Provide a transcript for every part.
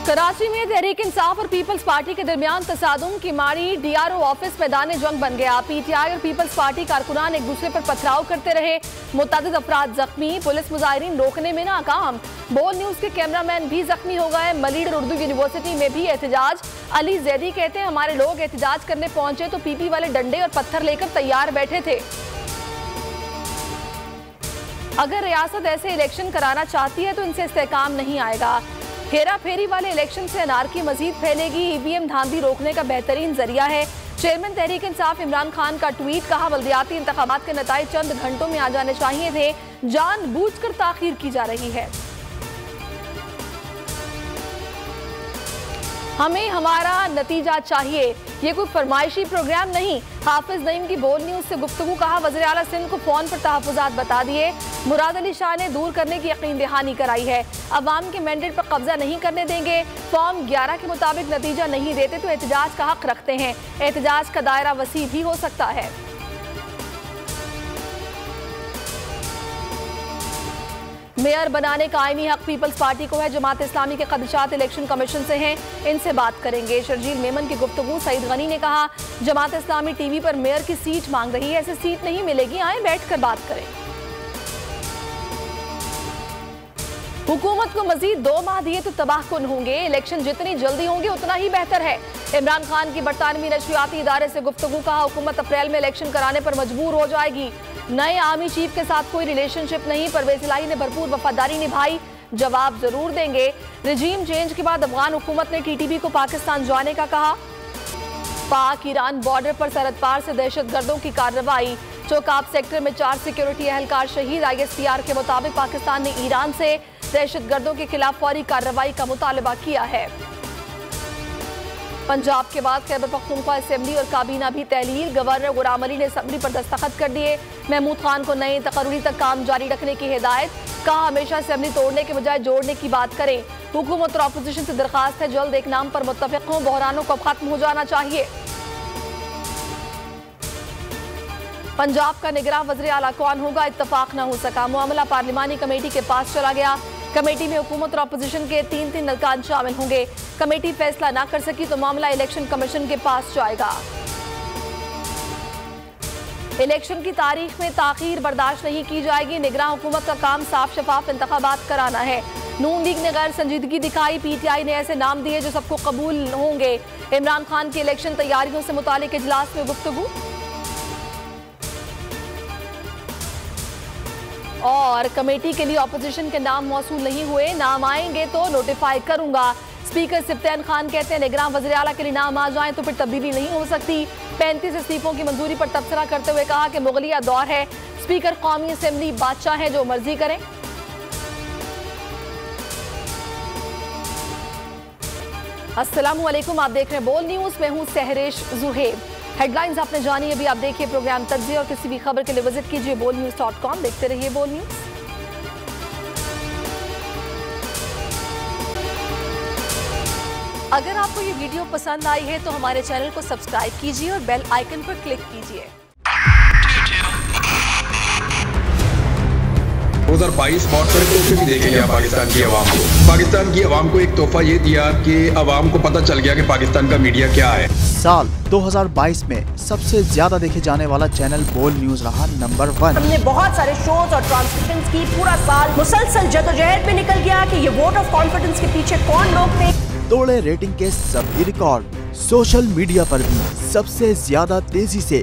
कराची में तहरीक इंसाफ और peoples party के दरमियान तसादुम की मारी DRO ऑफिस मैदान जंग बन गया। PTI और पीपल्स पार्टी कारकुनान एक दूसरे पर पथराव करते रहे। मुतअद्दिद अफराद जख्मी, पुलिस मुजाहिरीन रोकने में नाकाम। बोल न्यूज के कैमरामैन भी जख्मी हो गए। मलीड उर्दू यूनिवर्सिटी में भी एहतजाज। अली जैदी कहते हैं हमारे लोग एहतजाज करने पहुंचे तो PP वाले डंडे और पत्थर लेकर तैयार बैठे थे। अगर रियासत ऐसे इलेक्शन कराना चाहती है तो इनसे इस्तेहकाम नहीं आएगा। हेरा फेरी वाले इलेक्शन से अनारकी मजीद फैलेगी। EVM धांधली रोकने का बेहतरीन जरिया है। चेयरमैन तहरीक इंसाफ इमरान खान का ट्वीट, कहा बल्दियाती इंतखाबात के नताइज चंद घंटों में आ जाने चाहिए थे, जानबूझकर ताखीर की जा रही है। हमें हमारा नतीजा चाहिए, ये कोई फरमाइशी प्रोग्राम नहीं। हाफिज नईम की बोल न्यूज से गुफ्तगू, कहा वज़ीर आला सिंध को फोन पर तहफ़्फ़ुज़ात बता दिए। मुराद अली शाह ने दूर करने की यकीन दहानी कराई है। अवाम के मैंडेट पर कब्जा नहीं करने देंगे। फॉर्म 11 के मुताबिक नतीजा नहीं देते तो एहतजाज का हक रखते हैं। एहतजाज का दायरा वसी भी हो सकता है। मेयर बनाने का आईनी हक पीपल्स पार्टी को है। जमात इस्लामी के खदशात इलेक्शन कमीशन से हैं, इनसे बात करेंगे। शर्जील मेमन की गुफ्तगू। सईद गनी ने कहा जमात इस्लामी TV पर मेयर की सीट मांग रही है, ऐसे सीट नहीं मिलेगी, आए बैठकर बात करें। हुकूमत को मजीद 2 माह दिए तो तबाहकुन होंगे। इलेक्शन जितनी जल्दी होंगे उतना ही बेहतर है। इमरान खान की बरतानवी नशरियाती इदारे से गुफ्तगू, कहा हुकूमत अप्रैल में इलेक्शन कराने पर मजबूर हो जाएगी। नए आर्मी चीफ के साथ कोई रिलेशनशिप नहीं। परवेज इलाही ने भरपूर वफादारी निभाई, जवाब जरूर देंगे। रजीम चेंज के बाद अफगान हुकूमत ने TTP को पाकिस्तान जाने का कहा। पाक ईरान बॉर्डर पर सरहद पार से दहशतगर्दों की कार्रवाई। चौकाब सेक्टर में 4 सिक्योरिटी एहलकार शहीद। ISPR के मुताबिक पाकिस्तान ने ईरान से दहशतगर्दों के खिलाफ फौरी कार्रवाई का मुतालबा किया है। पंजाब के बाद खैबर पख्तूनख्वा असेंबली और काबीना भी तहलील। गवर्नर गुलाम अली ने असम्बली पर दस्तखत कर दिए। महमूद खान को नए तकर्री तक काम जारी रखने की हिदायत। कहा हमेशा असेंबली तोड़ने के बजाय जोड़ने की बात करें। हुकूमत और अपोजिशन से दरखास्त है जल्द एक नाम पर मुत्तफिक हों। बहरानों को खत्म हो जाना चाहिए। पंजाब का निगरान वज़ीर आला कौन होगा, इत्तफाक न हो सका। मामला पार्लिमानी कमेटी के पास चला गया। कमेटी में हुकूमत और अपोजिशन के 3 अरकान शामिल होंगे। कमेटी फैसला ना कर सकी तो मामला इलेक्शन कमीशन के पास जाएगा। इलेक्शन की तारीख में ताखीर बर्दाश्त नहीं की जाएगी। निगरान हुकूमत का काम साफ शफाफ इंतखाबात कराना है। नून लीग ने गैर संजीदगी दिखाई। PTI ने ऐसे नाम दिए जो सबको कबूल होंगे। इमरान खान की इलेक्शन तैयारियों से मुतालिक इजलास में गुफ्तगू। और कमेटी के लिए अपोजिशन के नाम मौसूल नहीं हुए, नाम आएंगे तो नोटिफाई करूंगा। स्पीकर सिफ्तैन खान कहते हैं निगरान वज़ीर आला के लिए नाम आ जाए तो फिर तब्दीली नहीं हो सकती। 35 इस्तीफों की मंजूरी पर तबसरा करते हुए कहा कि मुगलिया दौर है। स्पीकर कौमी असेंबली बादशाह है, जो मर्जी करें। अस्सलामुअलैकुम, आप देख रहे हैं बोल न्यूज। मैं हूं सहरिश जुहेब। हेडलाइंस आपने जानी, अभी आप देखिए प्रोग्राम तज्ज़िया और किसी भी खबर के लिए विजिट कीजिए bolnews.com। देखते रहिए बोल न्यूज। अगर आपको ये वीडियो पसंद आई है तो हमारे चैनल को सब्सक्राइब कीजिए और बेल आइकन पर क्लिक कीजिए। 2022 बहुत सारे तोहफे भी देखे गया पाकिस्तान की आवाम को। पाकिस्तान की आवाम को एक तोहफा ये दिया कि आवाम को पता चल गया कि पाकिस्तान का मीडिया क्या है। साल 2022 में सबसे ज्यादा देखे जाने वाला चैनल बोल न्यूज रहा नंबर 1। हमने बहुत सारे शोज और ट्रांसमिशंस की। पूरा साल मुसलसल जदोजहद में निकल गया कि ये वोट ऑफ कॉन्फिडेंस के पीछे कौन लोग थे। तोड़े रेटिंग के सभी रिकॉर्ड। सोशल मीडिया पर भी सबसे ज्यादा तेजी से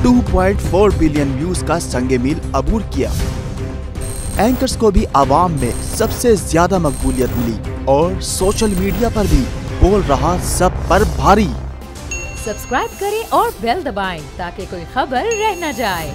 2.4 बिलियन व्यूज का संगे मील अबूर किया। एंकर्स को भी आवाम में सबसे ज्यादा मकबूलियत मिली और सोशल मीडिया पर भी बोल रहा सब पर भारी। सब्सक्राइब करें और बेल दबाएं ताकि कोई खबर रह न जाए।